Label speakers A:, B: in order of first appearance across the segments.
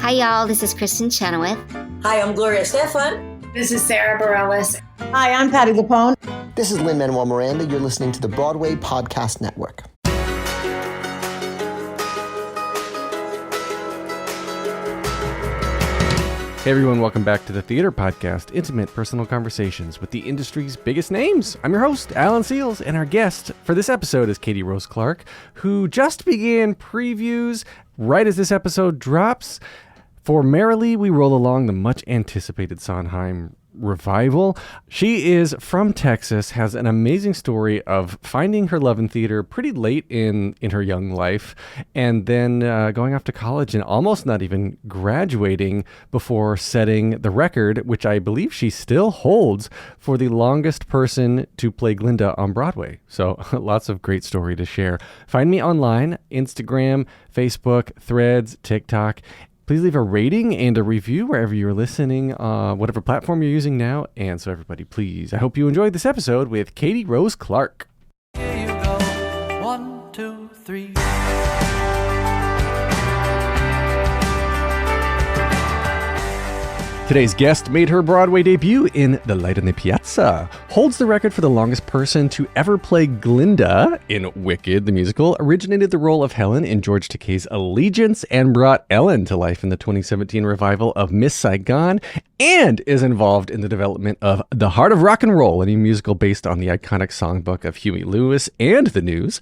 A: Hi, y'all. This is Kristen Chenoweth.
B: Hi, I'm Gloria Stefan.
C: This is Sarah Bareilles.
D: Hi, I'm Patti LuPone.
E: This is Lin-Manuel Miranda. You're listening to the Broadway Podcast Network.
F: Hey everyone, welcome back to the Theater Podcast, intimate personal conversations with the industry's biggest names. I'm your host, Alan Seals, and our guest for this episode is Katie Rose Clarke, who just began previews right as this episode drops for Merrily We Roll Along, the much anticipated Sondheim revival. She is from Texas, has an amazing story of finding her love in theater pretty late in her young life, and then going off to college and almost not even graduating before setting the record, which I believe she still holds, for the longest person to play Glinda on Broadway. So lots of great story to share. Find me online, Instagram, Facebook, Threads, TikTok. Please leave a rating and a review wherever you're listening, whatever platform you're using now. And so everybody, please, I hope you enjoyed this episode with Katie Rose Clarke.
G: Here you go. 1, 2, 3.
F: Today's guest made her Broadway debut in The Light on the Piazza, holds the record for the longest person to ever play Glinda in Wicked, the musical, originated the role of Helen in George Takei's Allegiance, and brought Ellen to life in the 2017 revival of Miss Saigon, and is involved in the development of The Heart of Rock and Roll, a new musical based on the iconic songbook of Huey Lewis and the News.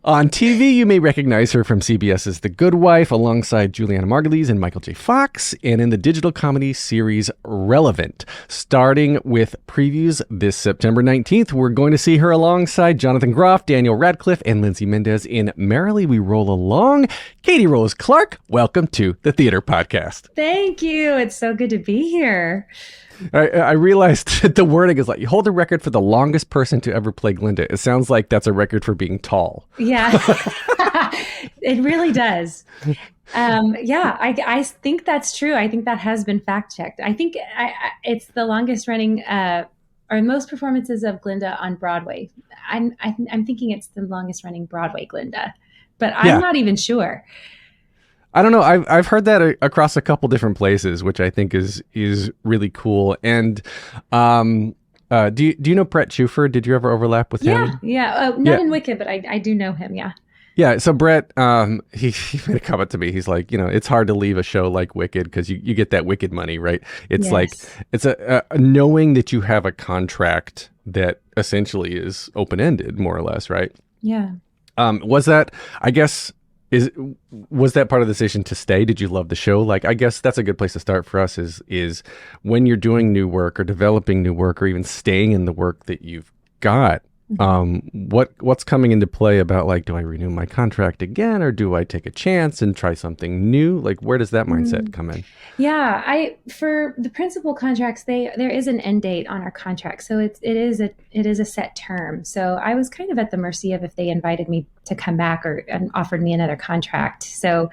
F: On TV, you may recognize her from CBS's The Good Wife, alongside Juliana Margulies and Michael J. Fox, and in the digital comedy series Relevant. Starting with previews this September 19th, we're going to see her alongside Jonathan Groff, Daniel Radcliffe, and Lindsay Mendez in Merrily We Roll Along. Katie Rose Clarke, welcome to the Theater Podcast.
C: Thank you. It's so good to be here.
F: I realized that the wording is like, you hold the record for the longest person to ever play Glinda. It sounds like that's a record for being tall.
C: Yeah, it really does. I think that's true. I think that has been fact checked. I think it's the longest running or most performances of Glinda on Broadway. I'm thinking it's the longest running Broadway Glinda, but I'm not even sure.
F: I don't know. I've heard that across a couple different places, which I think is really cool. And do you know Brett Schufer? Did you ever overlap with him?
C: Yeah. Not in Wicked, but I do know him. Yeah.
F: Yeah, so Brett, he made a comment to me. He's like, it's hard to leave a show like Wicked because you get that Wicked money, right? It's like, it's a knowing that you have a contract that essentially is open-ended, more or less, right?
C: Yeah.
F: Was that, I guess, was that part of the decision to stay? Did you love the show? Like, I guess that's a good place to start for us is when you're doing new work or developing new work or even staying in the work that you've got. What's coming into play about, like, do I renew my contract again, or do I take a chance and try something new? Like, where does that mindset come in?
C: Yeah, for the principal contracts, there is an end date on our contract, so it is a set term. So I was kind of at the mercy of if they invited me to come back and offered me another contract. So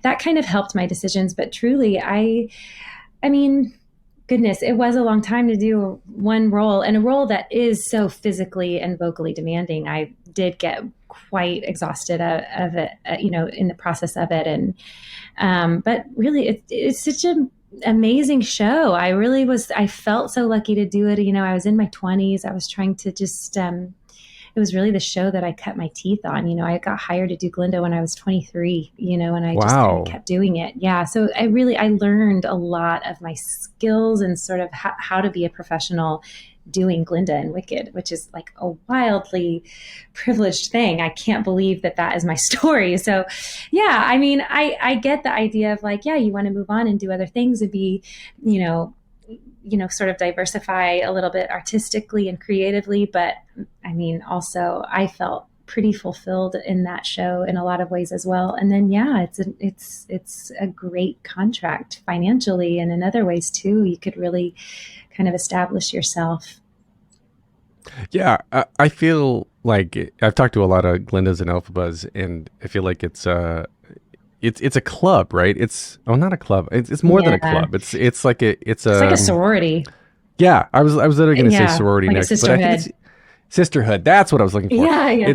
C: that kind of helped my decisions. But truly, I mean, goodness, it was a long time to do one role, and a role that is so physically and vocally demanding. I did get quite exhausted of it, in the process of it. And but really, it's such an amazing show. I felt so lucky to do it. I was in my 20s. I was trying to just. It was really the show that I cut my teeth on. I got hired to do Glinda when I was 23, and I just kind of kept doing it. Yeah. So I learned a lot of my skills and sort of how to be a professional doing Glinda and Wicked, which is like a wildly privileged thing. I can't believe that is my story. So yeah, I mean, I get the idea of like, yeah, you want to move on and do other things and be, sort of diversify a little bit artistically and creatively. But I mean, also I felt pretty fulfilled in that show in a lot of ways as well. And then, yeah, it's a great contract financially, and in other ways too. You could really kind of establish yourself.
F: Yeah, I feel like I've talked to a lot of Glindas and Elphabas, and I feel like it's a club, right? It's not a club. It's more than a club. It's like a
C: sorority.
F: Yeah, I was literally going to say sorority
C: like
F: next, but I think it's sisterhood. That's what I was looking for.
C: Yeah.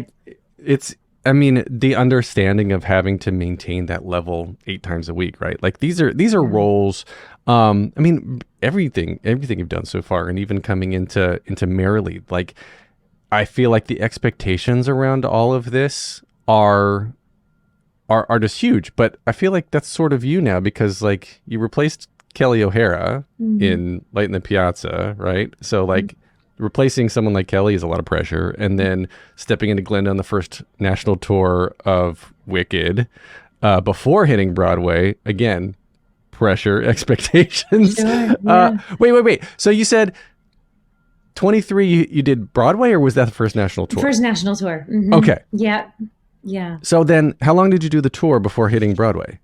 F: I mean, the understanding of having to maintain that level 8 times a week, right? Like these are roles. I mean, everything you've done so far, and even coming into Merrily, like I feel like the expectations around all of this are just huge. But I feel like that's sort of you now, because like you replaced Kelly O'Hara in Light in the Piazza, right? So like replacing someone like Kelly is a lot of pressure, and then stepping into Glinda on the first national tour of Wicked before hitting Broadway, again, pressure, expectations.
C: Sure, yeah.
F: Wait. So you said 23, you did Broadway, or was that the first national tour?
C: First national tour. Mhm.
F: Okay.
C: Yeah.
F: So then how long did you do the tour before hitting Broadway?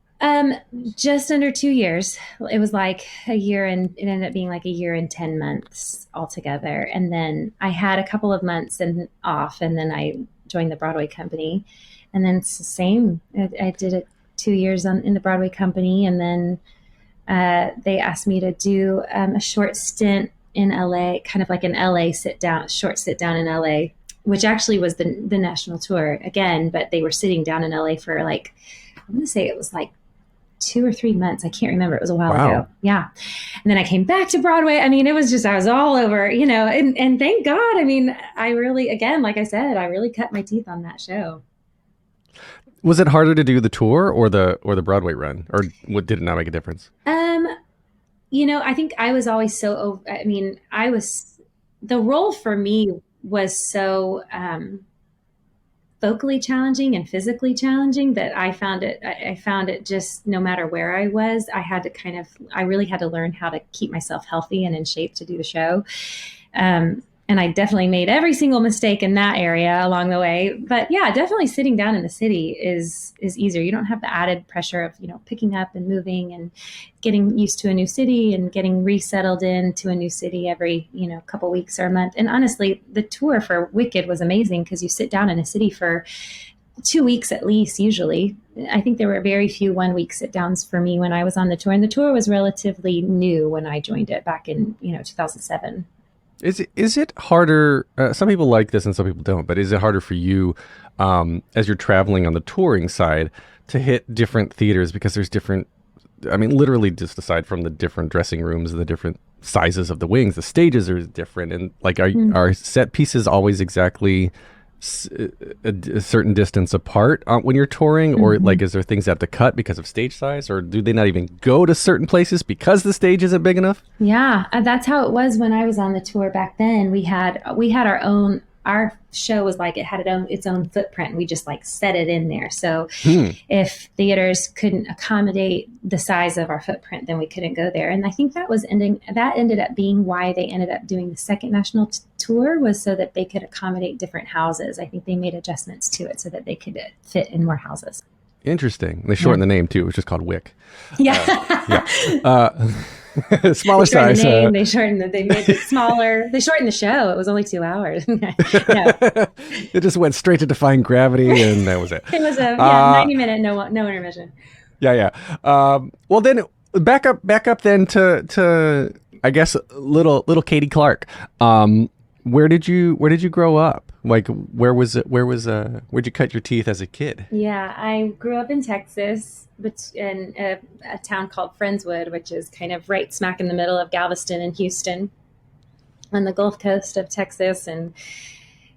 C: Just under 2 years. It was like a year, and it ended up being like a year and 10 months altogether. And then I had a couple of months off, and then I joined the Broadway company. And then it's the same. I did it 2 years in the Broadway company, and then they asked me to do a short stint in LA, kind of like an LA short sit down in LA, which actually was the national tour again, but they were sitting down in LA for like, I'm going to say it was like 2 or 3 months. I can't remember. It was a while ago. Yeah. And then I came back to Broadway. I mean, it was just, I was all over, and thank God. I mean, I really, again, like I said, I really cut my teeth on that show.
F: Was it harder to do the tour or the Broadway run, or what, did it not make a difference?
C: I think I was always the role for me was so vocally challenging and physically challenging that I found it just, no matter where I was, I really had to learn how to keep myself healthy and in shape to do the show. And I definitely made every single mistake in that area along the way. But yeah, definitely sitting down in the city is easier. You don't have the added pressure of, picking up and moving and getting used to a new city and getting resettled into a new city every, couple weeks or a month. And honestly, the tour for Wicked was amazing because you sit down in a city for 2 weeks at least, usually. I think there were very few 1 week sit downs for me when I was on the tour. And the tour was relatively new when I joined it back in, 2007.
F: Is it harder? Some people like this and some people don't, but is it harder for you as you're traveling on the touring side to hit different theaters, because there's different, I mean, literally just aside from the different dressing rooms and the different sizes of the wings, the stages are different. And like, are set pieces always exactly a certain distance apart when you're touring, or like, is there things that have to cut because of stage size, or do they not even go to certain places because the stage isn't big enough?
C: Yeah, that's how it was when I was on the tour back then. We had our show was like, it had its own footprint. We just like set it in there. So if theaters couldn't accommodate the size of our footprint, then we couldn't go there. And I think that ended up being why they ended up doing the second national tour, was so that they could accommodate different houses. I think they made adjustments to it so that they could fit in more houses. Interesting.
F: They shortened the name too. It was just called Wick.
C: Yeah.
F: Smaller size.
C: They shortened it. They made it smaller. They shortened the show. It was only 2 hours. No.
F: It just went straight to Defying Gravity, and that was it.
C: It was a 90-minute, no intermission.
F: Yeah. Well, then back up then to I guess little Katie Clarke. Where did you grow up? Like, where'd you cut your teeth as a kid?
C: Yeah, I grew up in Texas, in a town called Friendswood, which is kind of right smack in the middle of Galveston and Houston on the Gulf Coast of Texas. And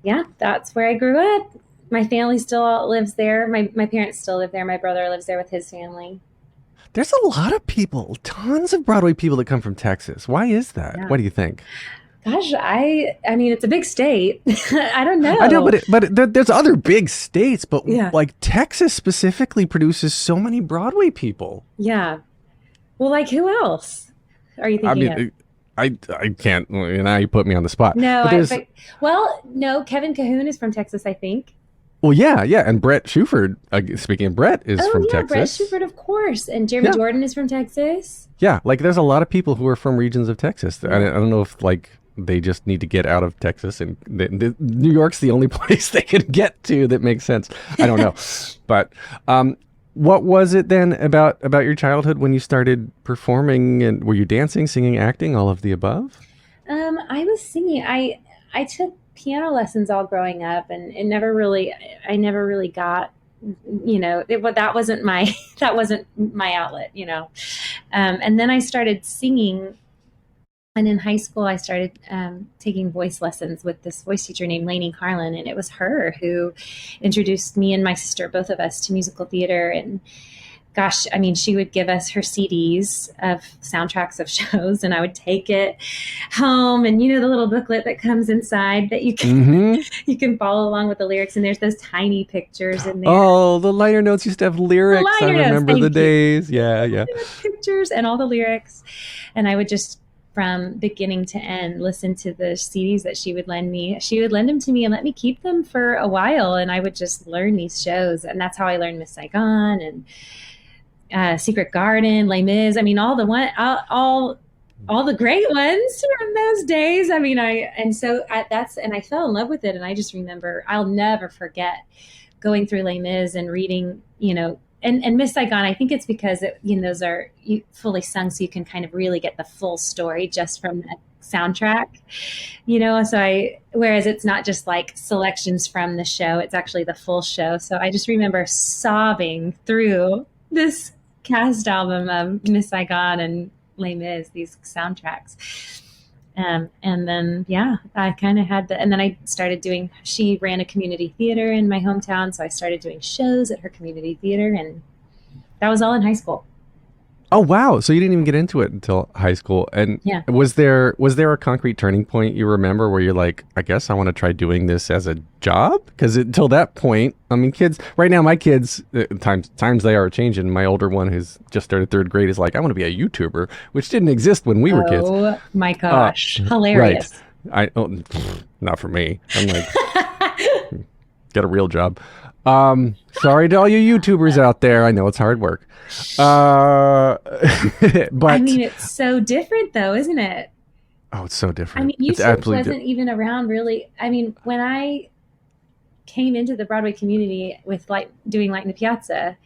C: yeah, that's where I grew up. My family still lives there. My parents still live there. My brother lives there with his family.
F: There's a lot of people, tons of Broadway people that come from Texas. Why is that?
C: Yeah.
F: What do you think?
C: Gosh, I mean, it's a big state. I don't know.
F: I know, but there's other big states, but
C: yeah.
F: Like Texas specifically produces so many Broadway people.
C: Yeah. Well, like who else are you thinking of?
F: I can't. Now you put me on the spot.
C: No, no. Kevin Cahoon is from Texas, I think.
F: Well, yeah, and Brett Shuford. Speaking of Brett, is from Texas.
C: Brett Shuford, of course, and Jeremy Jordan is from Texas.
F: Yeah, like there's a lot of people who are from regions of Texas. I don't know if like they just need to get out of Texas, and New York's the only place they can get to that makes sense. I don't know, but what was it then about your childhood when you started performing? And were you dancing, singing, acting, all of the above?
C: I was singing. I took piano lessons all growing up, and I never really got, that wasn't my, that wasn't my outlet, and then I started singing. And in high school, I started taking voice lessons with this voice teacher named Lainey Carlin. And it was her who introduced me and my sister, both of us, to musical theater. And gosh, I mean, she would give us her CDs of soundtracks of shows, and I would take it home. And the little booklet that comes inside that you can you can follow along with the lyrics. And there's those tiny pictures in there.
F: Oh, the liner notes used to have lyrics. I remember the days. Yeah.
C: Pictures and all the lyrics. And I would just, from beginning to end, listen to the CDs that she would lend me. She would lend them to me and let me keep them for a while. And I would just learn these shows. And that's how I learned Miss Saigon and Secret Garden, Les Mis. I mean, all the great ones from those days. I mean, I fell in love with it. And I just remember, I'll never forget going through Les Mis and reading, and Miss Saigon, I think it's because those are fully sung, so you can kind of really get the full story just from the soundtrack, So whereas it's not just like selections from the show, it's actually the full show. So I just remember sobbing through this cast album of Miss Saigon and Les Mis, these soundtracks. And then, I kind of had and then I started she ran a community theater in my hometown. So I started doing shows at her community theater, and that was all in high school.
F: Oh, wow. So you didn't even get into it until high school. And was there a concrete turning point you remember where you're like, I guess I want to try doing this as a job? Because until that point, I mean, kids, right now, my kids, times they are changing. My older one who's just started third grade is like, I want to be a YouTuber, which didn't exist when we were kids.
C: Oh my gosh. Hilarious.
F: Right. Not for me. I'm like, get a real job. Sorry to all you YouTubers out there. I know it's hard work. But
C: I mean, it's so different though, isn't it?
F: Oh, it's so different.
C: I mean, YouTube wasn't even around really. I mean, when I came into the Broadway community with doing Light in the Piazza,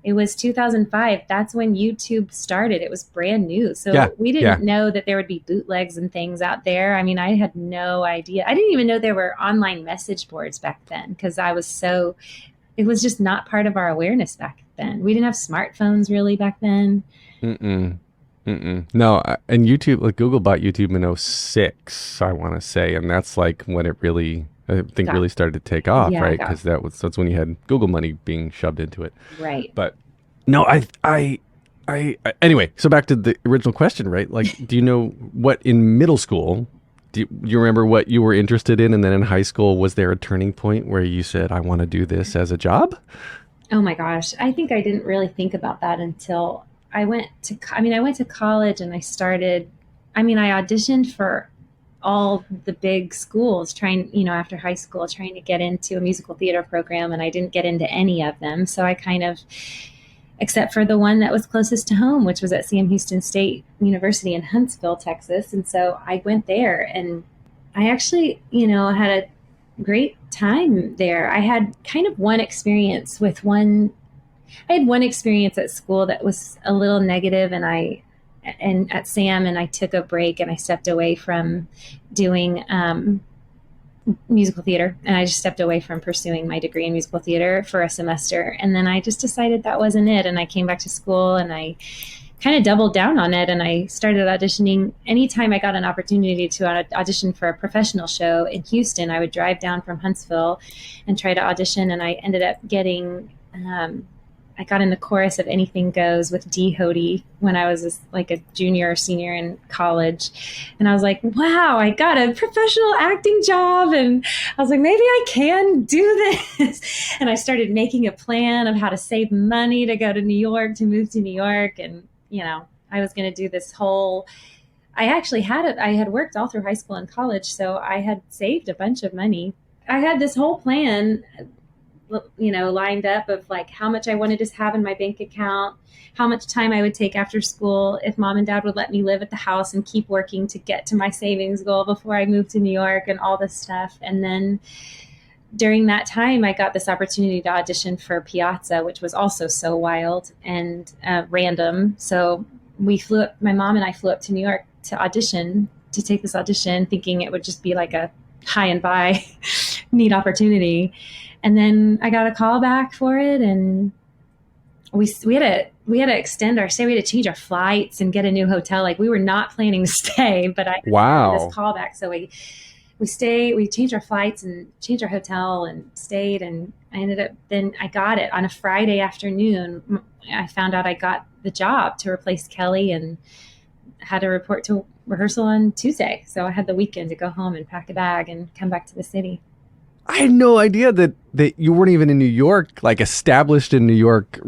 C: it was 2005. That's when YouTube started. It was brand new. So we didn't know that there would be bootlegs and things out there. I mean, I had no idea. I didn't even know there were online message boards back then, because it was just not part of our awareness back then. We didn't have smartphones really back then.
F: No, and YouTube, like Google bought YouTube in 2006, I want to say. And that's like when it really, I think, really started to take off, right? Because that's when you had Google money being shoved into it.
C: Right.
F: But no, I anyway, so back to the original question, right? Like, do you know what in middle school, do you remember what you were interested in? And then in high school, was there a turning point where you said, I want to do this as a job?
C: Oh my gosh. I think I didn't really think about that until I went to college, and I auditioned for all the big schools after high school, trying to get into a musical theater program. And I didn't get into any of them. So I kind of, except for the one that was closest to home, which was at Sam Houston State University in Huntsville, Texas. And so I went there, and I actually, had a great time there. I had kind of one experience at school that was a little negative, and at Sam, and I took a break and I stepped away from doing musical theater, and I just stepped away from pursuing my degree in musical theater for a semester. And then I just decided that wasn't it. And I came back to school, and I kind of doubled down on it, and I started auditioning. Anytime I got an opportunity to audition for a professional show in Houston, I would drive down from Huntsville and try to audition. And I ended up getting, I got in the chorus of Anything Goes with Dee Hotie when I was like a junior or senior in college. And I was like, wow, I got a professional acting job. And I was like, maybe I can do this. And I started making a plan of how to save money to go to New York, to move to New York. And, I was going to do this whole, I had worked all through high school and college. So I had saved a bunch of money. I had this whole plan, lined up of like how much I wanted to have in my bank account, how much time I would take after school, if mom and dad would let me live at the house and keep working to get to my savings goal before I moved to New York, and all this stuff. And then during that time, I got this opportunity to audition for Piazza, which was also so wild and random. So my mom and I flew up to New York to take this audition, thinking it would just be like a high and by neat opportunity. And then I got a call back for it, and we had to extend our stay. We had to change our flights and get a new hotel. Like, we were not planning to stay, but I
F: Wow.
C: had this call back. So we changed our flights and changed our hotel and stayed. And I got it on a Friday afternoon. I found out I got the job to replace Kelly and had to report to rehearsal on Tuesday. So I had the weekend to go home and pack a bag and come back to the city.
F: I had no idea that you weren't even in New York, like established in New York,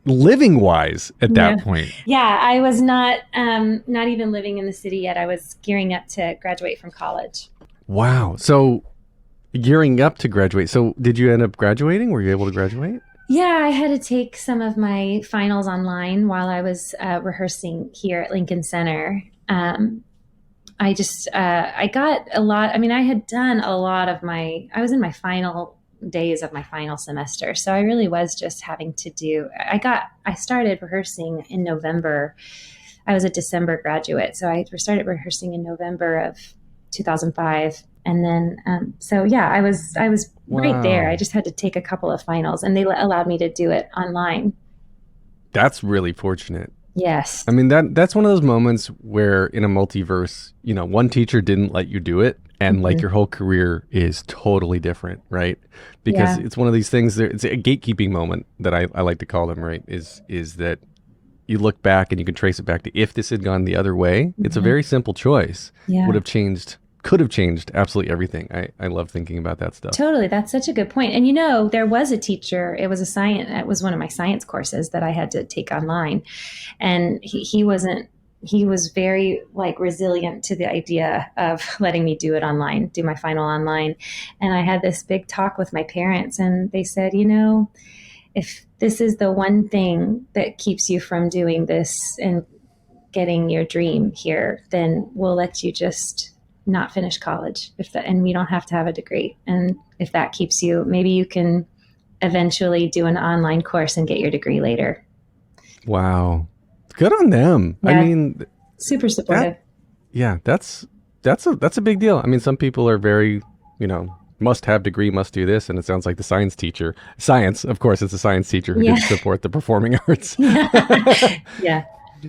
F: living wise at that point.
C: Yeah, I was not even living in the city yet. I was gearing up to graduate from college.
F: Wow. So gearing up to graduate. So did you end up graduating? Were you able to graduate?
C: Yeah, I had to take some of my finals online while I was rehearsing here at Lincoln Center. I got a lot. I mean, I had done a lot of I was in my final days of my final semester. So I really was just having to I started rehearsing in November. I was a December graduate. So I started rehearsing in November of 2005. And then, I was right there. I just had to take a couple of finals, and they allowed me to do it online.
F: That's really fortunate.
C: Yes.
F: I mean, that's one of those moments where in a multiverse, one teacher didn't let you do it, and like your whole career is totally different, right? Because it's one of these things it's a gatekeeping moment that I like to call them, right? Is that you look back and you can trace it back to, if this had gone the other way, it's a very simple choice.
C: Yeah.
F: Could have changed absolutely everything. I love thinking about that stuff.
C: Totally. That's such a good point. And there was a teacher, it was one of my science courses that I had to take online. And he was very resilient to the idea of letting me do my final online. And I had this big talk with my parents, and they said, if this is the one thing that keeps you from doing this and getting your dream here, then we'll let you just not finish college and you don't have to have a degree. And if that keeps you, maybe you can eventually do an online course and get your degree later.
F: Wow. Good on them.
C: Yeah.
F: I mean,
C: super supportive.
F: That's a big deal. I mean, some people are very, must have degree, must do this. And it sounds like the science, of course, it's a science teacher who did support the performing arts.
C: Yeah.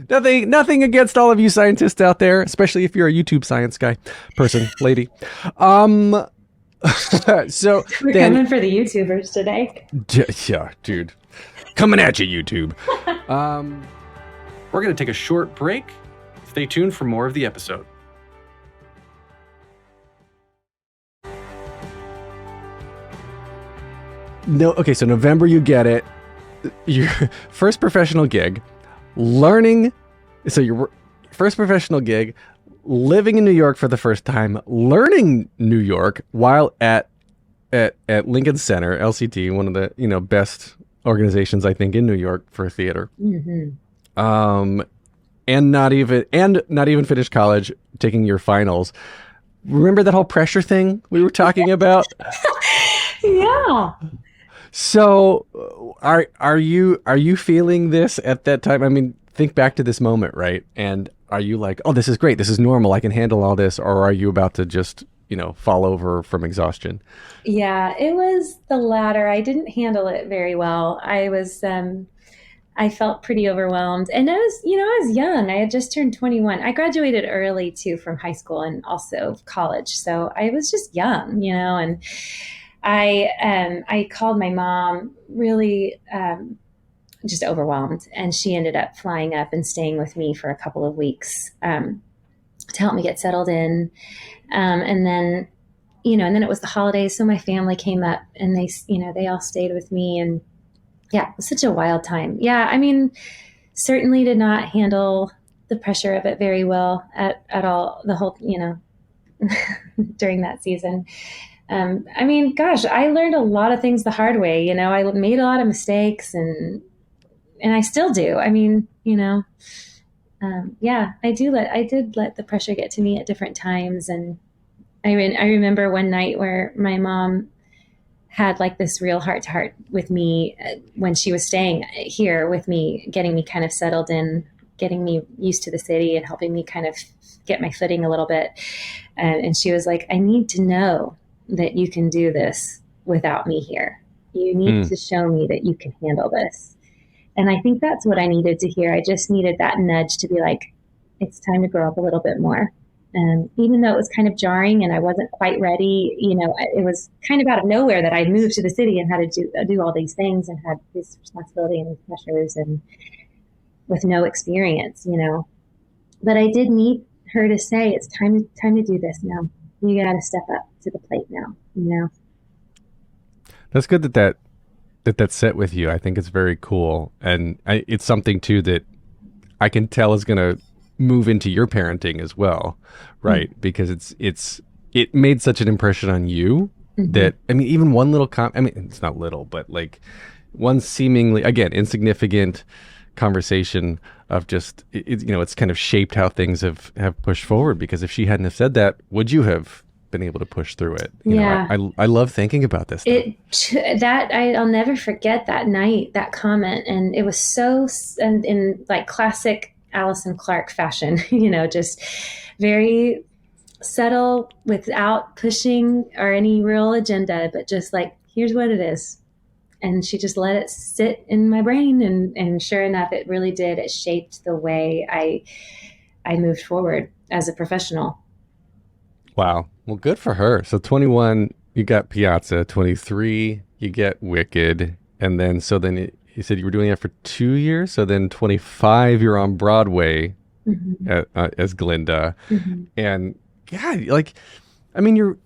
F: Nothing against all of you scientists out there, especially if you're a YouTube science guy, person, lady. So
C: we're coming for the YouTubers today.
F: Yeah, dude, coming at you, YouTube. We're gonna take a short break. Stay tuned for more of the episode. So November, you get it. Your first professional gig. Your first professional gig, living in New York for the first time, learning New York while at Lincoln Center, LCT, one of the best organizations I think in New York for theater. Mm-hmm. And not even finished college, taking your finals. Remember that whole pressure thing we were talking about?
C: Yeah.
F: So, are you feeling this at that time? I mean, think back to this moment, right? And are you like, oh, this is great, this is normal, I can handle all this, or are you about to just, fall over from exhaustion? Yeah,
C: it was the latter. I didn't handle it very well. I felt pretty overwhelmed, and I was young. I had just turned 21. I graduated early too from high school and also college, so I was just young, and I called my mom really just overwhelmed, and she ended up flying up and staying with me for a couple of weeks to help me get settled in. And then it was the holidays, so my family came up and they all stayed with me, and yeah, it was such a wild time. Yeah, I mean, certainly did not handle the pressure of it very well at all. The whole during that season. I mean, gosh, I learned a lot of things the hard way. I made a lot of mistakes, and I still do. I mean, I did let the pressure get to me at different times. And I remember one night where my mom had this real heart to heart with me when she was staying here with me, getting me kind of settled in getting me used to the city and helping me kind of get my footing a little bit. And she was like, I need to know that you can do this without me here. You need to show me that you can handle this. And I think that's what I needed to hear. I just needed that nudge to be like, it's time to grow up a little bit more. And even though it was kind of jarring and I wasn't quite ready, it was kind of out of nowhere that I moved to the city and had to do all these things and had this responsibility and these pressures and with no experience, But I did need her to say, it's time to do this now. You got to step up to the plate now,
F: That's good that set with you. I think it's very cool. And it's something too that I can tell is going to move into your parenting as well, right? Because it made such an impression on you that, even one little it's not little, but like one seemingly, again, insignificant conversation of just, it's kind of shaped how things have pushed forward. Because if she hadn't have said that, would you have been able to push through it? I love thinking about this.
C: I'll never forget that night, that comment. And it was so in like classic Alison Clarke fashion, just very subtle without pushing or any real agenda, but just like, here's what it is. And she just let it sit in my brain. And sure enough, it really did. It shaped the way I moved forward as a professional. Wow.
F: Well, good for her. So 21, you got Piazza. 23, you get Wicked. And then, you said you were doing that for 2 years. So then 25, you're on Broadway as Glinda. And yeah, your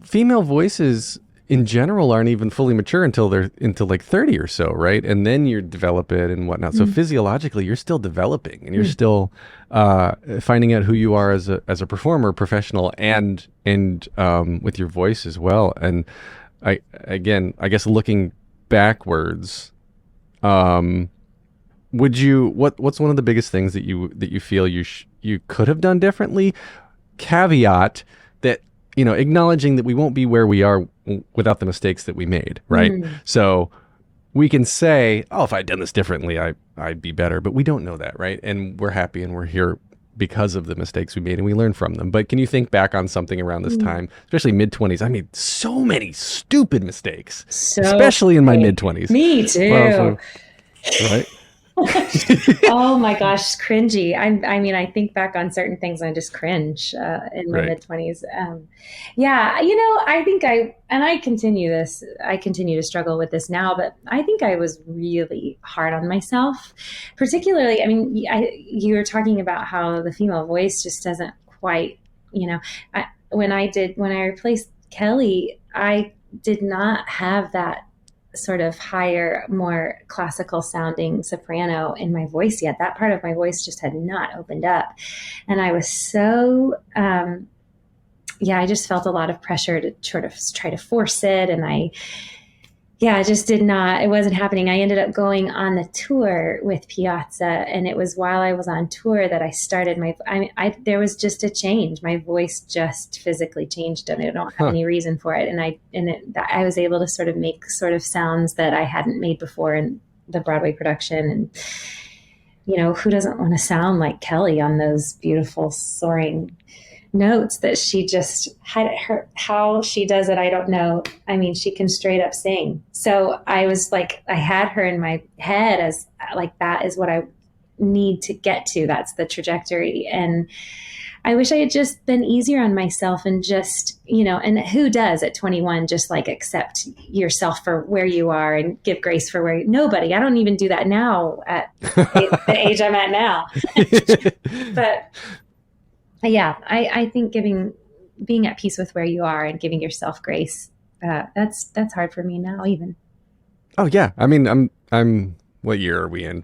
F: female voices in general aren't even fully mature until like 30 or so, right? And then you develop it and whatnot. So physiologically, you're still developing and you're still finding out who you are as a performer, professional, and with your voice as well. And I guess looking backwards, what's one of the biggest things that you feel you could have done differently? Caveat that, acknowledging that we won't be where we are without the mistakes that we made, right? So we can say, oh, if I'd done this differently, I'd be better, but we don't know that, right? And we're happy and we're here because of the mistakes we made and we learn from them. But can you think back on something around this time, especially mid-20s? I made so many stupid mistakes, especially in my mid-20s.
C: Me too.
F: Well, right?
C: Oh my gosh, cringy. I think back on certain things and I just cringe in my mid-20s. I think I continue to struggle with this now, but I think I was really hard on myself. Particularly, you were talking about how the female voice just doesn't quite, when I replaced Kelly, I did not have that sort of higher, more classical sounding soprano in my voice yet. That part of my voice just had not opened up. And I was so, I just felt a lot of pressure to sort of try to force it. And I just did not, it wasn't happening. I ended up going on the tour with Piazza, and it was while I was on tour that I started there was just a change. My voice just physically changed, and I don't have any reason for it. And I was able to sort of make sort of sounds that I hadn't made before in the Broadway production. And, who doesn't want to sound like Kelly on those beautiful soaring notes that she just had how she does it, I don't know. She can straight up sing. So I was like, I had her in my head as like, that is what I need to get to. That's the trajectory. And I wish I had just been easier on myself and just, and who does at 21, just like accept yourself for where you are and give grace for nobody. I don't even do that now at the age I'm at now. But yeah, I think being at peace with where you are and giving yourself grace, that's hard for me now even.
F: Oh yeah. I'm what year are we in?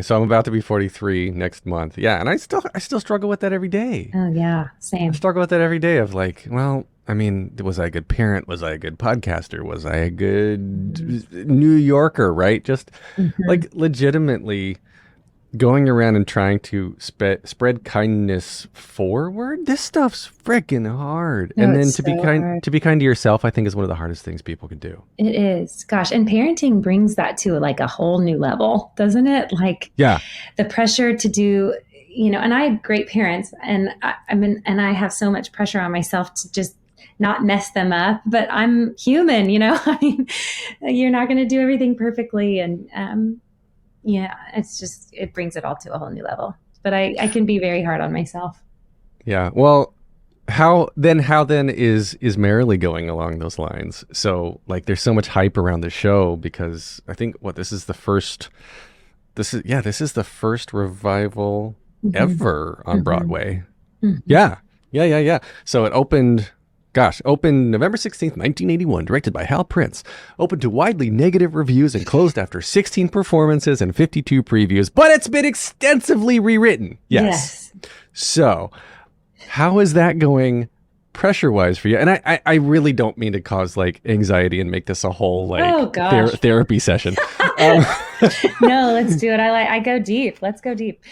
F: So I'm about to be 43 next month. Yeah. And I still struggle with that every day.
C: Oh yeah. Same.
F: I struggle with that every day of like, well, was I a good parent? Was I a good podcaster? Was I a good New Yorker? Right. Just like legitimately, going around and trying to spread kindness forward. This stuff's freaking hard.
C: No,
F: and then
C: it's
F: to be
C: so
F: kind
C: hard.
F: to be kind to yourself, I think, is one of the hardest things people can do.
C: It is. Gosh, and parenting brings that to like a whole new level, doesn't it? Like
F: Yeah.
C: the pressure to do, and I had great parents, and and I have so much pressure on myself to just not mess them up, but I'm human, I mean, you're not going to do everything perfectly. And, it brings it all to a whole new level, but I can be very hard on myself.
F: Yeah. Well, how then is Merrily going along those lines? So like there's so much hype around the show because I think this is the first revival ever on Broadway.
C: Mm-hmm.
F: Yeah. So it opened November 16th, 1981, directed by Hal Prince. Opened to widely negative reviews and closed after 16 performances and 52 previews, but it's been extensively rewritten. Yes. So, how is that going pressure-wise for you? And I really don't mean to cause like anxiety and make this a whole therapy session.
C: No, let's do it. I go deep. Let's go deep.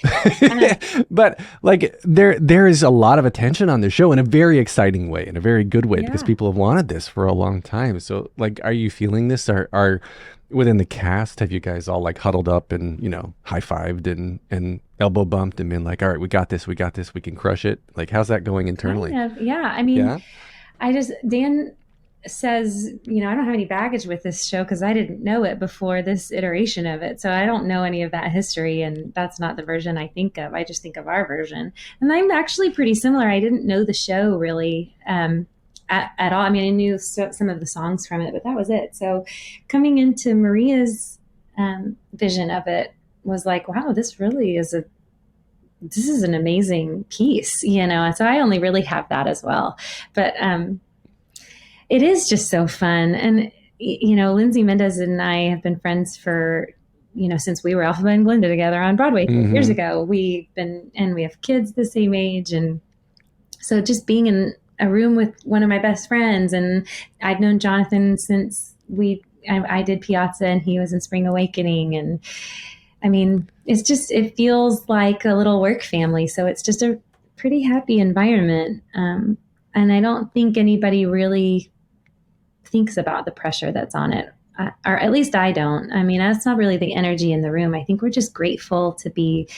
F: But like there is a lot of attention on the show in a very exciting way, in a very good way, because people have wanted this for a long time. So like, are you feeling this? Are within the cast, have you guys all like huddled up and, high-fived and elbow bumped and been like, all right, we got this, we can crush it? Like, how's that going internally?
C: Kind of, yeah. I mean, Dan says, I don't have any baggage with this show because I didn't know it before this iteration of it. So I don't know any of that history, and that's not the version I think of. I just think of our version. And I'm actually pretty similar. I didn't know the show really at all. I mean, I knew some of the songs from it, but that was it. So coming into Maria's vision of it was like, wow, this really is this is an amazing piece, and so I only really have that as well. But it is just so fun. And, Lindsay Mendez and I have been friends for, since we were Alphabet and Glinda together on Broadway 3 years ago. We have kids the same age. And so just being in a room with one of my best friends, and I'd known Jonathan since I did Piazza and he was in Spring Awakening. And I mean, it feels like a little work family. So it's just a pretty happy environment. And I don't think anybody really thinks about the pressure that's on it, or at least I don't. I mean, that's not really the energy in the room. I think we're just grateful to be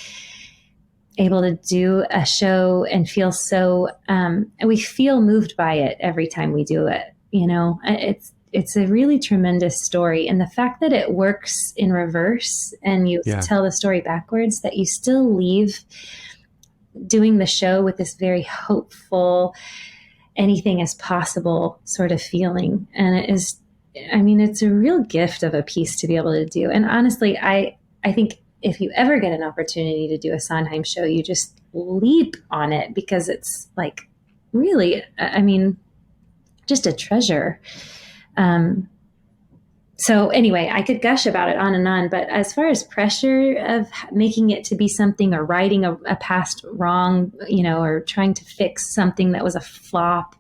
C: able to do a show and feel so, and we feel moved by it every time we do it. It's a really tremendous story. And the fact that it works in reverse and you tell the story backwards, that you still leave doing the show with this very hopeful, anything is possible sort of feeling. And it's a real gift of a piece to be able to do. And honestly, I think if you ever get an opportunity to do a Sondheim show, you just leap on it, because it's like really, just a treasure. So anyway, I could gush about it on and on, but as far as pressure of making it to be something, or righting a past wrong, or trying to fix something that was a flop,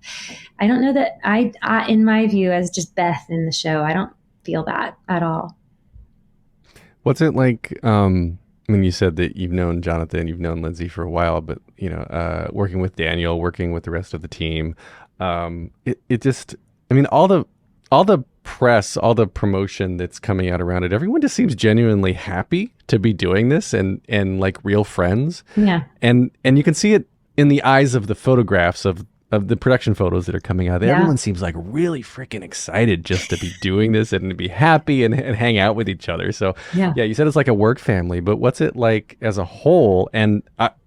C: I don't know that I in my view, as just Beth in the show, I don't feel that at all.
F: What's it like, when you said that you've known Jonathan, you've known Lindsay for a while, but, working with Daniel, working with the rest of the team, it just, all the press, all the promotion that's coming out around it, everyone just seems genuinely happy to be doing this and like real friends.
C: Yeah.
F: And you can see it in the eyes of the photographs of the production photos that are coming out. Everyone seems like really freaking excited just to be doing this and to be happy and hang out with each other. So you said it's like a work family, but what's it like as a whole? And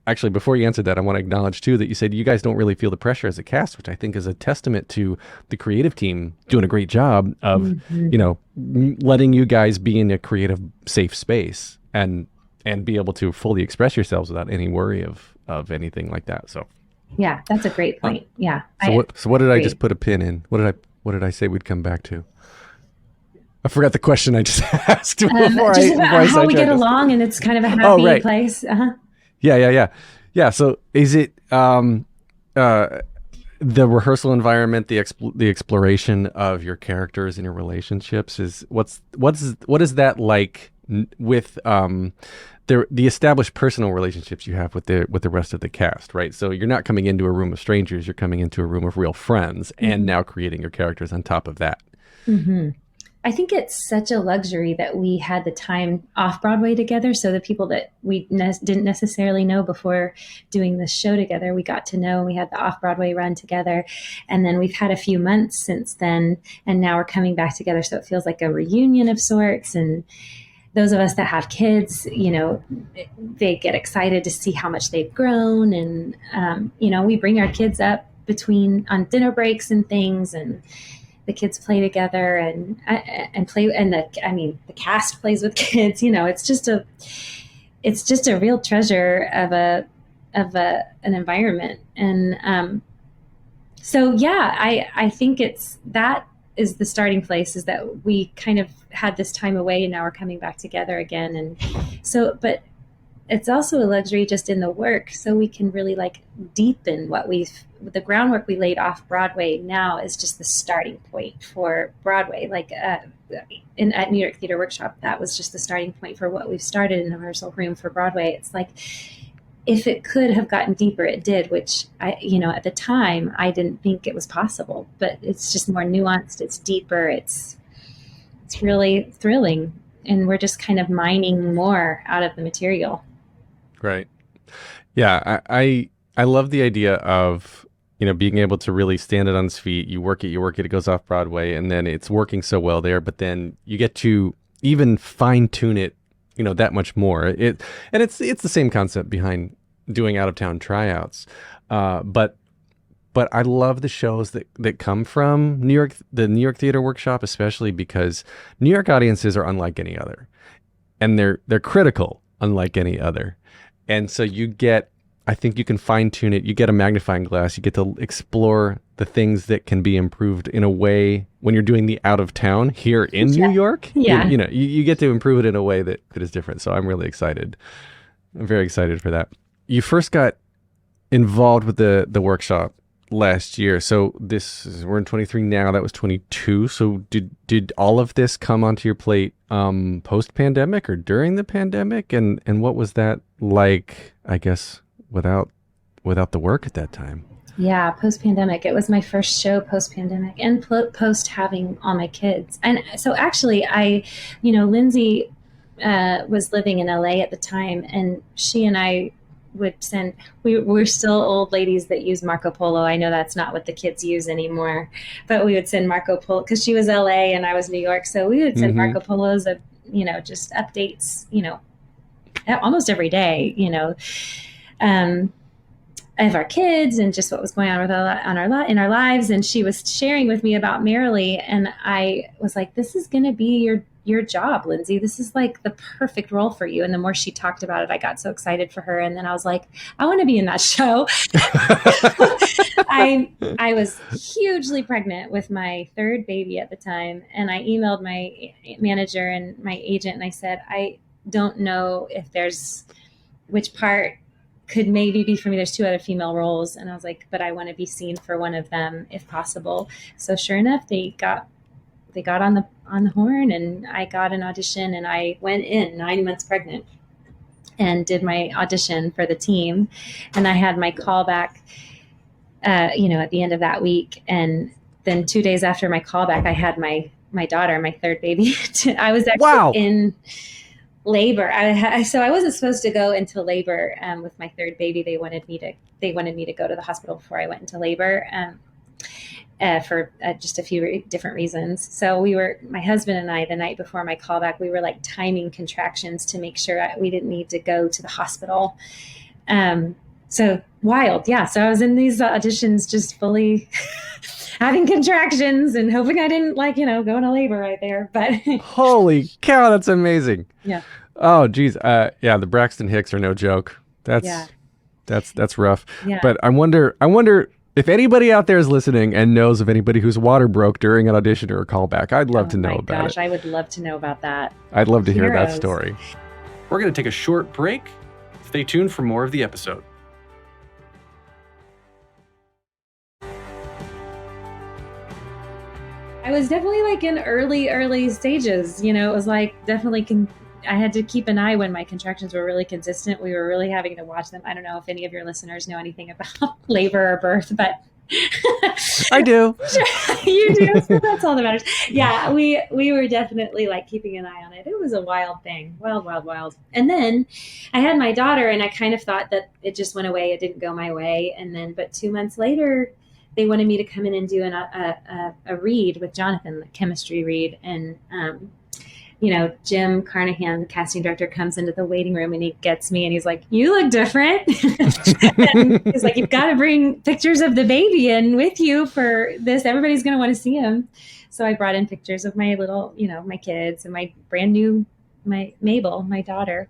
F: actually, before you answered that, I want to acknowledge too that you said you guys don't really feel the pressure as a cast, which I think is a testament to the creative team doing a great job of, letting you guys be in a creative, safe space and be able to fully express yourselves without any worry of anything like that. So.
C: Yeah, that's a great point. Yeah.
F: So what did I just put a pin in? What did I say we'd come back to? I forgot the question I just asked before
C: how we get along, and it's kind of a happy place. Uh-huh.
F: Yeah. So is it the rehearsal environment, the exploration of your characters and your relationships? What is that like with the established personal relationships you have with the rest of the cast, right? So you're not coming into a room of strangers, you're coming into a room of real friends, and now creating your characters on top of that.
C: Mm-hmm. I think it's such a luxury that we had the time off Broadway together. So the people that we didn't necessarily know before doing this show together, we got to know. We had the off Broadway run together, and then we've had a few months since then, and now we're coming back together. So it feels like a reunion of sorts. And those of us that have kids, they get excited to see how much they've grown, and we bring our kids up on dinner breaks and things, and the kids play together and play, and the cast plays with kids. It's just a real treasure of an environment. And so yeah, I think that is the starting place, is that we kind of had this time away and now we're coming back together again. And so, but it's also a luxury just in the work, so we can really deepen the groundwork we laid off Broadway now is just the starting point for Broadway. At New York Theater Workshop, that was just the starting point for what we've started in the rehearsal room for Broadway. It's like, if it could have gotten deeper, it did, which at the time I didn't think it was possible, but it's just more nuanced. It's deeper. It's really thrilling. And we're just kind of mining more out of the material.
F: Right. Yeah. I love the idea of, being able to really stand it on its feet. You work it, it goes off Broadway, and then it's working so well there, but then you get to even fine tune it, that much more. It's the same concept behind doing out of town tryouts. But I love the shows that come from the New York Theater Workshop, especially because New York audiences are unlike any other, and they're critical unlike any other. And so I think you can fine tune it. You get a magnifying glass. You get to explore the things that can be improved in a way when you're doing the out of town here in New York.
C: Yeah.
F: You get to improve it in a way that is different. So I'm really excited. I'm very excited for that. You first got involved with the workshop last year. So we're in 23 now. That was 22. So did all of this come onto your plate post pandemic or during the pandemic? And what was that like, I guess, without the work at that time?
C: Yeah, post-pandemic. It was my first show post-pandemic and post having all my kids. And so actually Lindsay was living in LA at the time, and she and I would send, we're still old ladies that use Marco Polo. I know that's not what the kids use anymore, but we would send Marco Polo, because she was LA and I was New York. So we would send Marco Polos of, just updates, almost every day, of our kids and just what was going on in our lives. And she was sharing with me about Merrily, and I was like, this is going to be your job, Lindsay. This is like the perfect role for you. And the more she talked about it, I got so excited for her. And then I was like, I want to be in that show. I was hugely pregnant with my third baby at the time. And I emailed my manager and my agent, and I said, I don't know if there's which part could maybe be for me. There's two other female roles. And I was like, but I want to be seen for one of them if possible. So sure enough, they got on the horn, and I got an audition, and I went in 9 months pregnant and did my audition for the team. And I had my callback, at the end of that week. And then 2 days after my callback, I had my daughter, my third baby. I was actually in labor. So I wasn't supposed to go into labor with my third baby. They wanted me to go to the hospital before I went into labor. For just a few different reasons. So my husband and I, the night before my callback, we were timing contractions to make sure we didn't need to go to the hospital. So wild. Yeah. So I was in these auditions just fully having contractions and hoping I didn't go into labor right there. But
F: holy cow, that's amazing.
C: Yeah.
F: Oh geez. Yeah. The Braxton Hicks are no joke. That's rough.
C: Yeah.
F: But I wonder if anybody out there is listening and knows of anybody whose water broke during an audition or a callback. I'd love to know about it.
C: I would love to know about that.
F: I'd love to hear that story. We're going to take a short break. Stay tuned for more of the episode.
C: I was definitely in early stages. It was definitely I had to keep an eye when my contractions were really consistent. We were really having to watch them. I don't know if any of your listeners know anything about labor or birth, but
F: I do.
C: You do. So that's all that matters. Yeah, we were definitely like keeping an eye on it. It was a wild thing. Wild. And then I had my daughter, and I kind of thought that it just went away. It didn't go my way. And then, but 2 months later, they wanted me to come in and do a read with Jonathan, the chemistry read. And, Jim Carnahan, the casting director, comes into the waiting room and he gets me and he's like, "You look different." And he's like, "You've got to bring pictures of the baby in with you for this. Everybody's going to want to see him." So I brought in pictures of my little, my kids and my brand new, my Mabel, my daughter.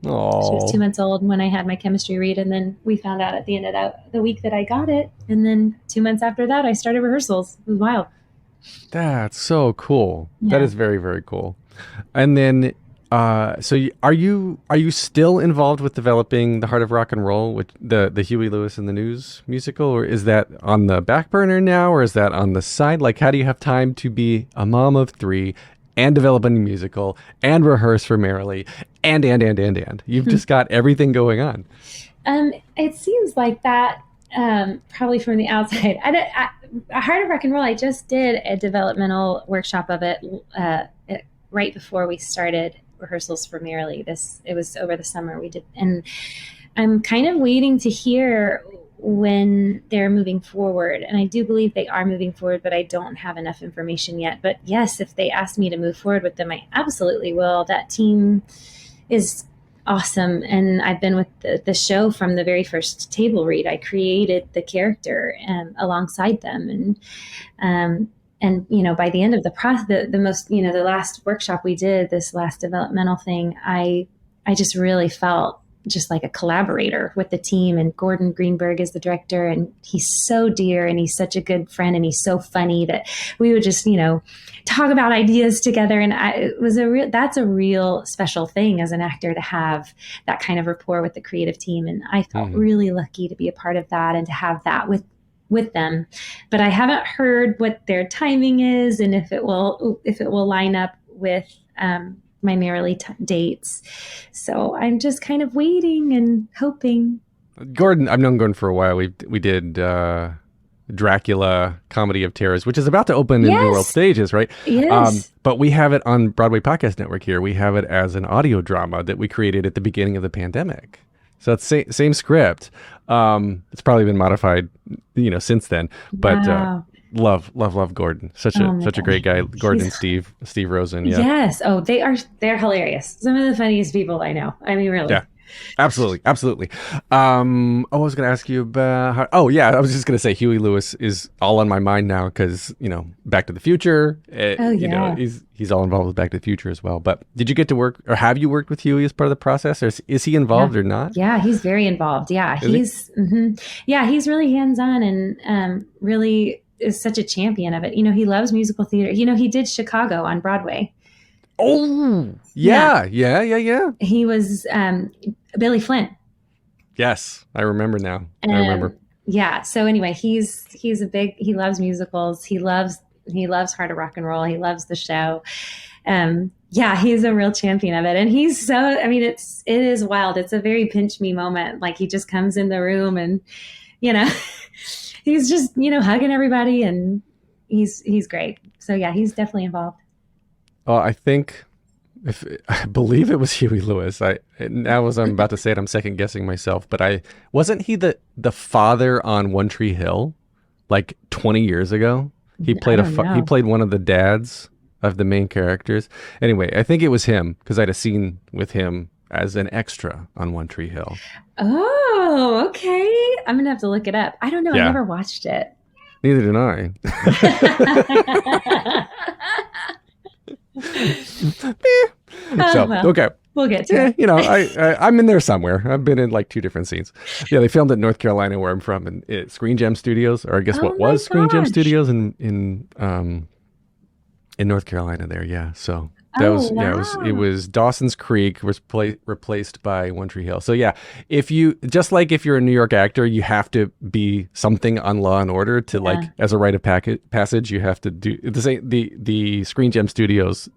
F: Aww.
C: She was 2 months old when I had my chemistry read. And then we found out at the end of the week that I got it. And then 2 months after that, I started rehearsals. It was wild.
F: That's so cool.
C: Yeah.
F: That is very, very cool. And then, are you still involved with developing The Heart of Rock and Roll, with the Huey Lewis and the News musical, or is that on the back burner now, or is that on the side? Like, how do you have time to be a mom of 3 and develop a new musical and rehearse for Merrily and? You've just got everything going on.
C: It seems like that, probably from the outside. A Heart of Rock and Roll, I just did a developmental workshop of it right before we started rehearsals for Merrily. It was over the summer we did, and I'm kind of waiting to hear when they're moving forward. And I do believe they are moving forward, but I don't have enough information yet. But yes, if they ask me to move forward with them, I absolutely will. That team is awesome. And I've been with the show from the very first table read. I created the character alongside them. And by the end of the process, the last workshop we did, this last developmental thing, I just really felt just like a collaborator with the team. And Gordon Greenberg is the director, and he's so dear, and he's such a good friend, and he's so funny that we would just, talk about ideas together. And that's a real special thing as an actor, to have that kind of rapport with the creative team. And I felt really lucky to be a part of that and to have that with them. But I haven't heard what their timing is and if it will line up with my Merrily dates. So I'm just kind of waiting and hoping.
F: Gordon, I've known Gordon for a while. We did Dracula Comedy of Terrors, which is about to open in the world stages, right?
C: Yes.
F: But we have it on Broadway Podcast Network here. We have it as an audio drama that we created at the beginning of the pandemic. So it's same script. It's probably been modified, since then. But love Gordon. Such a great guy. Gordon and Steve Rosen. Yeah.
C: Yes. Oh, they're hilarious. Some of the funniest people I know. I mean, really.
F: Yeah. Absolutely. I was going to ask you about I was just going to say Huey Lewis is all on my mind now because, Back to the Future. He's all involved with Back to the Future as well. But did you get to work, or have you worked with Huey as part of the process, or is he involved or not?
C: Yeah, he's very involved. Yeah, he's really hands-on and really is such a champion of it. He loves musical theater. He did Chicago on Broadway.
F: Oh, yeah.
C: He was Billy Flynn.
F: Yes, I remember now. I remember.
C: Yeah. So anyway, he loves musicals. He loves Heart of Rock and Roll. He loves the show. He's a real champion of it. And he's it is wild. It's a very pinch me moment. Like, he just comes in the room and, he's just, hugging everybody, and he's great. So yeah, he's definitely involved.
F: I believe it was Huey Lewis. Now as I'm about to say it, I'm second guessing myself, but wasn't he the father on One Tree Hill like 20 years ago? He played he played one of the dads of the main characters. Anyway, I think it was him because I had a scene with him as an extra on One Tree Hill. Oh,
C: okay. I'm going to have to look it up. I don't know.
F: Yeah.
C: I never watched it.
F: Neither did I. Okay.
C: We'll get to it.
F: I'm in there somewhere. I've been in like 2 different scenes. Yeah, they filmed in North Carolina, where I'm from, and Screen Gem Studios, or I guess what was Screen Gem Studios in North Carolina there. Yeah. So that it was Dawson's Creek was replaced by One Tree Hill. So yeah, if you're a New York actor, you have to be something on Law and Order to as a rite of passage. You have to do the same. The Screen Gem Studios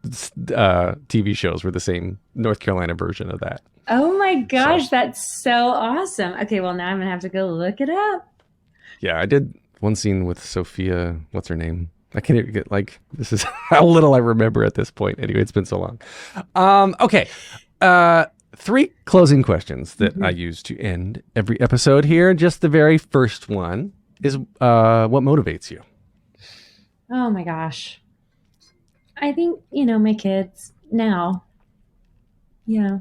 F: TV shows were the same North Carolina version of that.
C: Oh my gosh, that's so awesome. Okay, well now I'm gonna have to go look it up.
F: Yeah, I did one scene with Sophia. What's her name? I can't even get, like, this is how little I remember at this point. Anyway, it's been so long. Okay. 3 closing questions that I use to end every episode here. Just the very first one is what motivates you?
C: Oh my gosh. I think, my kids now. Yeah.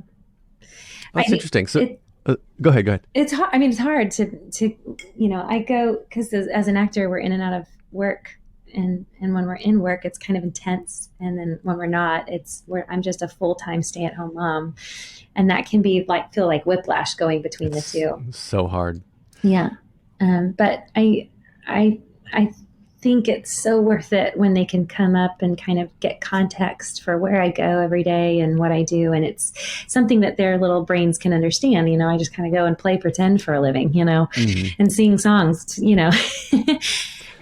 F: That's interesting. So go ahead.
C: It's hard. It's hard to I go, because as an actor, we're in and out of work. And when we're in work, it's kind of intense. And then when we're not, I'm just a full-time stay-at-home mom. And that can be feel like whiplash going between the two.
F: So hard.
C: Yeah. But I think it's so worth it when they can come up and kind of get context for where I go every day and what I do. And it's something that their little brains can understand. I just kind of go and play pretend for a living, and sing songs,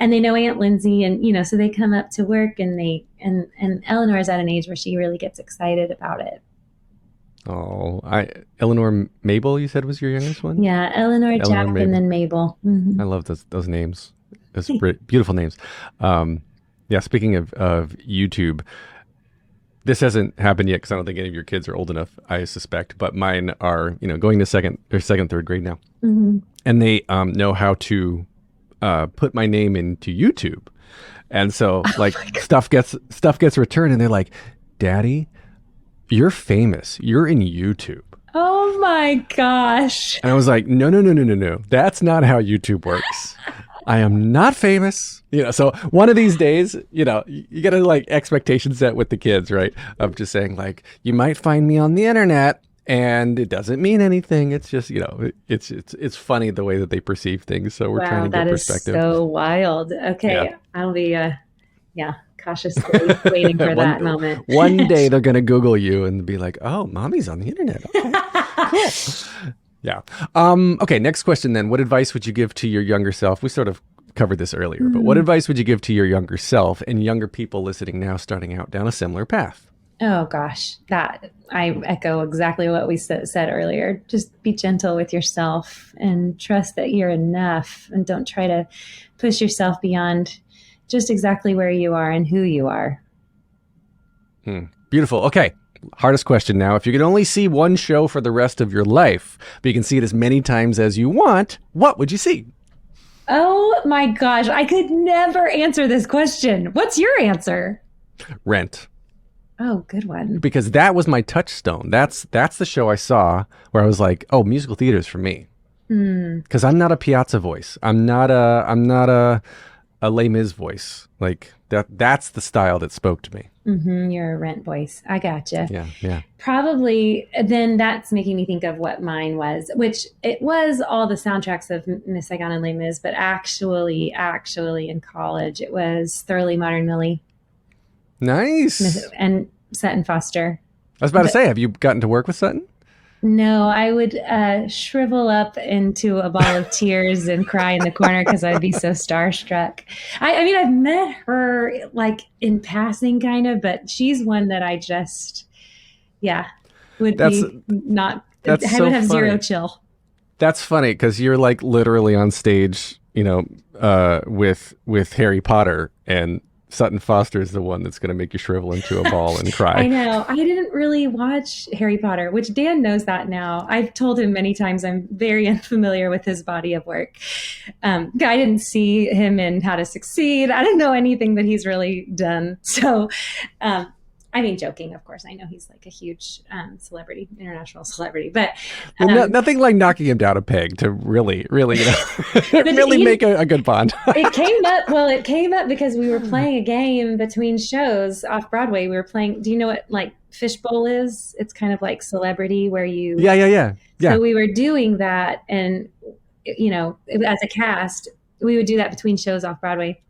C: and they know Aunt Lindsay, and, so they come up to work and and Eleanor is at an age where she really gets excited about it.
F: Oh, Eleanor Mabel, you said was your youngest one?
C: Yeah. Eleanor Jack, Mabel. And then Mabel. Mm-hmm.
F: I love those names. Those beautiful names. Yeah. Speaking of YouTube, this hasn't happened yet because I don't think any of your kids are old enough, I suspect, but mine are, going to second, third grade now.
C: Mm-hmm.
F: And they know how to put my name into YouTube. And so stuff gets returned and they're like, Daddy, you're famous. You're in YouTube.
C: Oh my gosh.
F: And I was like, no. That's not how YouTube works. I am not famous. So one of these days, you got to expectation set with the kids, right? Of just saying you might find me on the internet and it doesn't mean anything. It's just, it's funny the way that they perceive things. So we're trying to get perspective.
C: That is so wild. Okay. Yeah. I'll be, cautiously waiting for that moment.
F: One day they're going to Google you and be like, oh, mommy's on the internet. Okay. Cool. Yeah. Okay. Next question then. What advice would you give to your younger self? We sort of covered this earlier, but what advice would you give to your younger self and younger people listening now starting out down a similar path?
C: Oh gosh, that I echo exactly what we said earlier. Just be gentle with yourself and trust that you're enough, and don't try to push yourself beyond just exactly where you are and who you are.
F: Beautiful. Okay. Hardest question now. If you could only see one show for the rest of your life, but you can see it as many times as you want, what would you see?
C: Oh my gosh, I could never answer this question. What's your answer?
F: Rent.
C: Oh, good one.
F: Because that was my touchstone. That's the show I saw where I was like, oh, musical theater is for me. Because I'm not a Piazza voice. I'm not a Les Mis voice. That's the style that spoke to me.
C: Mm-hmm, you're a Rent voice. I gotcha.
F: Yeah.
C: Probably then that's making me think of what mine was, which it was all the soundtracks of Miss Saigon and Les Mis, but actually in college, it was Thoroughly Modern Millie.
F: Nice.
C: And Sutton Foster.
F: I was about to say, have you gotten to work with Sutton?
C: No, I would shrivel up into a ball of tears and cry in the corner because I'd be so starstruck. I've met her in passing kind of, but she's one that I just, would I would have zero chill.
F: That's funny because you're literally on stage, with Harry Potter, and Sutton Foster is the one that's going to make you shrivel into a ball and cry.
C: I know. I didn't really watch Harry Potter, which Dan knows that now. I've told him many times I'm very unfamiliar with his body of work. I didn't see him in How to Succeed. I didn't know anything that he's really done. So, joking, of course. I know he's a huge celebrity, international celebrity, but
F: nothing like knocking him down a peg to really, really make a good bond.
C: It came up because we were playing a game between shows off Broadway. We were playing. Do you know what Fishbowl is? It's kind of like Celebrity, where you.
F: Yeah.
C: So we were doing that, and as a cast, we would do that between shows off Broadway.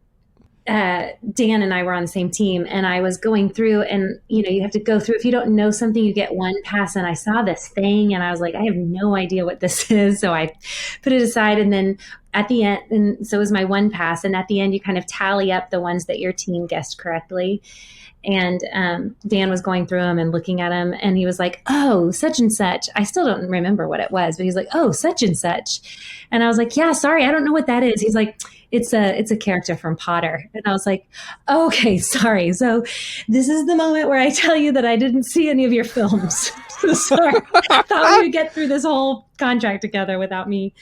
C: Dan and I were on the same team, and I was going through, and you have to go through. If you don't know something, you get one pass. And I saw this thing, and I was like, I have no idea what this is. So I put it aside, and then at the end, and so it was my one pass. And at the end, you kind of tally up the ones that your team guessed correctly. And Dan was going through them and looking at them, and he was like, "Oh, such and such." I still don't remember what it was, but he's like, "Oh, such and such," and I was like, "Yeah, sorry, I don't know what that is." He's like, "It's a character from Potter," and I was like, "Okay, sorry. So this is the moment where I tell you that I didn't see any of your films." Sorry, I thought we would get through this whole contract together without me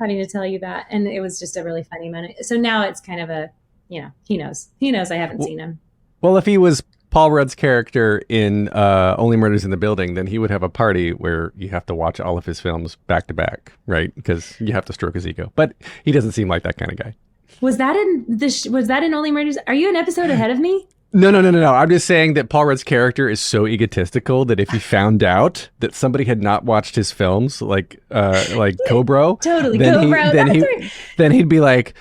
C: having to tell you that, and it was just a really funny moment. So now it's kind of a, he knows I haven't seen him.
F: Well, if he was Paul Rudd's character in Only Murders in the Building, then he would have a party where you have to watch all of his films back to back, right? Because you have to stroke his ego. But he doesn't seem like that kind of guy.
C: Was that in Only Murders? Are you an episode ahead of me?
F: No. I'm just saying that Paul Rudd's character is so egotistical that if he found out that somebody had not watched his films, like Cobra,
C: totally,
F: then he'd be like,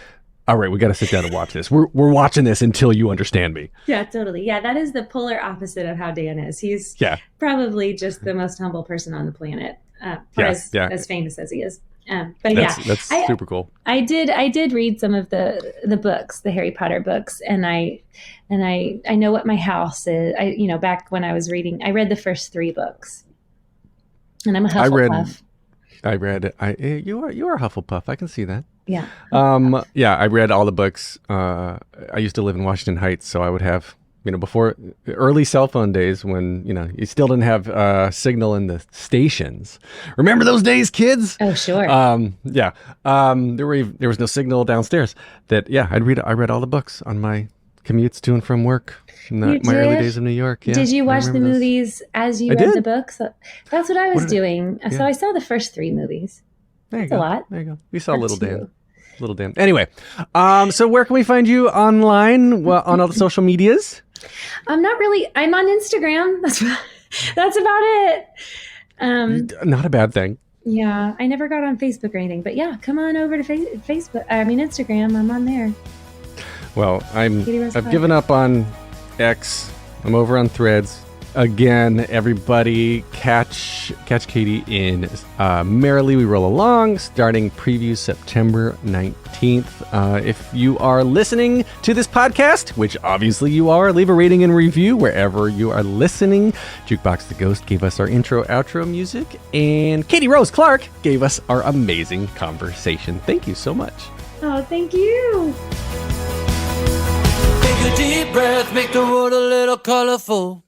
F: "All right, we got to sit down and watch this. We're watching this until you understand me."
C: Yeah, totally. Yeah, that is the polar opposite of how Dan is. He's probably just the most humble person on the planet, as famous as he is. That's
F: super cool.
C: I did read some of the books, the Harry Potter books, and I know what my house is. Back when I was reading, I read the first 3 books, and I'm a Hufflepuff. You are a Hufflepuff. I can see that. Yeah.
F: I read all the books. I used to live in Washington Heights, so I would have, before early cell phone days when, you still didn't have signal in the stations. Remember those days, kids?
C: Oh, sure.
F: There was no signal downstairs. I read all the books on my commutes to and from work in my early days of New York. Yeah,
C: did you watch the movies as you read the books? That's what I was doing. So I saw the first 3 movies. That's a lot.
F: There you go. We saw Little Dan. Anyway, so where can we find you online? Well, on all the social medias?
C: I'm on Instagram. That's about it.
F: Not a bad thing.
C: Yeah, I never got on Facebook or anything, but yeah, come on over to Instagram. I'm on there.
F: Well, I've given up on X. I'm over on Threads. Again, everybody, catch Katie in Merrily We Roll Along, starting preview September 19th. If you are listening to this podcast, which obviously you are, leave a rating and review wherever you are listening. Jukebox the Ghost gave us our intro-outro music, and Katie Rose Clarke gave us our amazing conversation. Thank you so much.
C: Oh, thank you.
G: Take a deep breath, make the world a little colorful.